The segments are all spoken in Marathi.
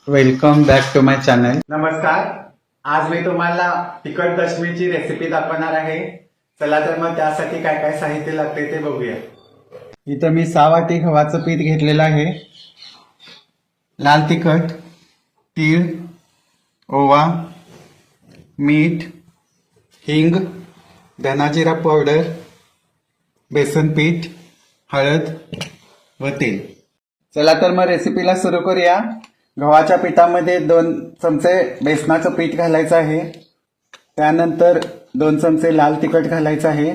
Welcome back to my channel. नमस्कार. आज मी तुम्हाला तिखट दशमीची रेसिपी दाखवणार आहे. चला तर मग त्यासाठी काय काय साहित्य लागते ते बघूया. इथं मी 6 वाटी गव्हाचं पीठ घेतलेलं आहे. लाल तिखट, तीळ, ओवा, मीठ, हिंग, धनाजिरा पावडर, बेसन पीठ, हळद व तेल. चला तर मग रेसिपीला सुरू करूया. गव्हाच्या पिठामध्ये 2 चमचे बेसनाचं पीठ घालायचं आहे. त्यानंतर 2 चमचे लाल तिखट घालायचं आहे.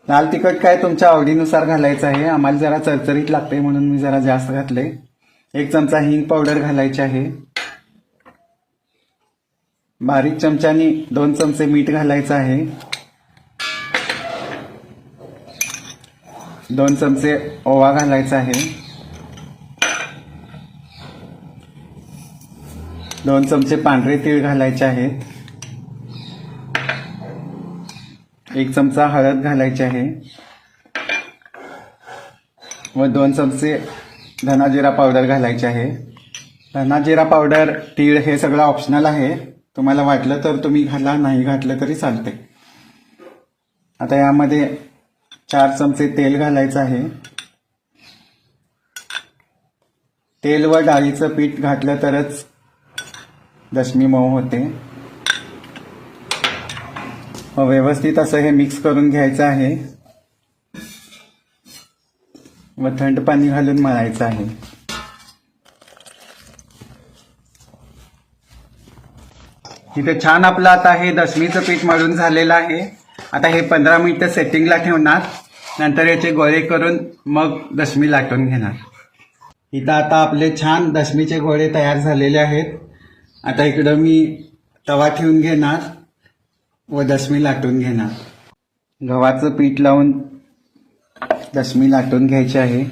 लाल तिखट काय तुमच्या आवडीनुसार घालायचं आहे. आम्हाला जरा चरचरीत लागते म्हणून मी जरा जास्त घातले. 1 चमचा हिंग पावडर घालायची आहे. बारीक चमच्यानी 2 चमचे मीठ घालायचं आहे. 2 चमचे ओवा घालायचा आहे. 2 चमचे पांढरे तीळ घालायचे आहेत. 1 चमचा हळद घालायची आहे व 2 चमचे धनाजिरा पावडर घालायचे आहे. धनाजिरा पावडर, तीळ हे सगळं ऑप्शनल आहे. तुम्हाला वाटलं तर तुम्ही घाला, नाही घातलं तरी चालते. आता यामध्ये 4 चमचे तेल घालायचं आहे. तेल व डाळीचं पीठ घातलं तरच दशमी मऊ होते. व्यवस्थित असं हे मिक्स करून घ्यायचं आहे व थंड पाणी घालून मळायचं आहे. इथे छान आपलं आता हे दशमीचं पीठ मळून झालेलं आहे. आता हे 15 मिनिटं सेटिंगला ठेवणार. नंतर याचे गोळे करून मग दशमी लाटून घेणार. इथं आता आपले छान दशमीचे गोळे तयार झालेले आहेत. आता इकडं मी तवा ठेवून घेणार व दशमी लाटून घेणार. गव्हाचं पीठ लावून दशमी लाटून घ्यायची आहे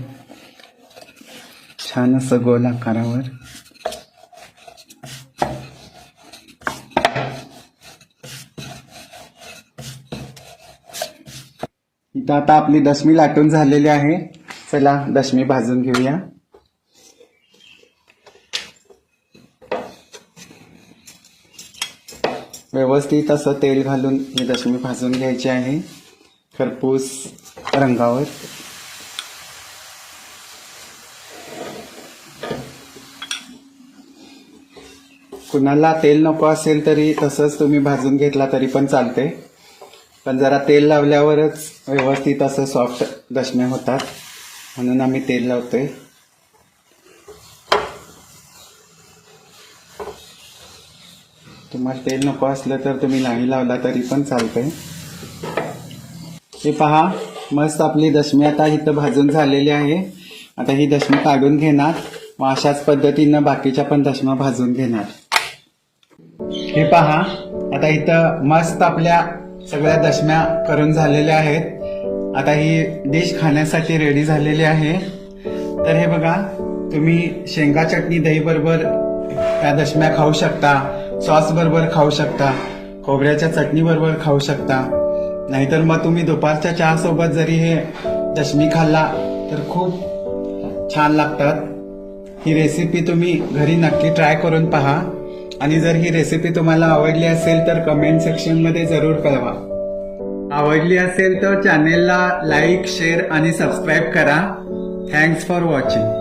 छान असं गोल आकारावर. इथं आता आपली दशमी लाटून झालेली आहे. चला दशमी भाजून घेऊया. व्यवस्थित असं तेल घालून ही दशमी भाजून घ्यायची आहे खरपूस रंगावर. कुणाला तेल नको असेल तरी तसंच तुम्ही भाजून घेतला तरी पण चालते. पण जरा तेल लावल्यावरच व्यवस्थित असं सॉफ्ट दशम्या होतात म्हणून आम्ही तेल लावतोय. तुम्हाला तेल नको असलं तर तुम्ही नाही लावला तरी पण चालतंय. हे पहा, मस्त आपली दशमी आता इथं भाजून झालेली आहे. आता ही दशमी काढून घेणार व अशाच पद्धतीनं बाकीच्या पण दशम्या भाजून घेणार. हे पहा, आता इथं मस्त आपल्या सगळ्या दशम्या करून झालेल्या आहेत. आता ही डिश खाण्यासाठी रेडी झालेली आहे. तर हे बघा, तुम्ही शेंगा चटणी दही बरोबर त्या दशम्या खाऊ शकता. सॉस बरोबर खाऊ शकता. खोबऱ्याच्या चटणी बरोबर खाऊ शकता. नाहीतर मग तुम्ही दुपारच्या चहा सोबत जरी हे दशमी खाल्ला तर खूप छान लागतात. ही रेसिपी तुम्ही घरी नक्की ट्राय करून पहा. आणि जर ही रेसिपी तुम्हाला आवडली असेल तर कमेंट सेक्शन मध्ये जरूर कळवा. आवडली असेल तर चॅनेलला लाईक, शेअर आणि सबस्क्राईब करा. Thanks for watching.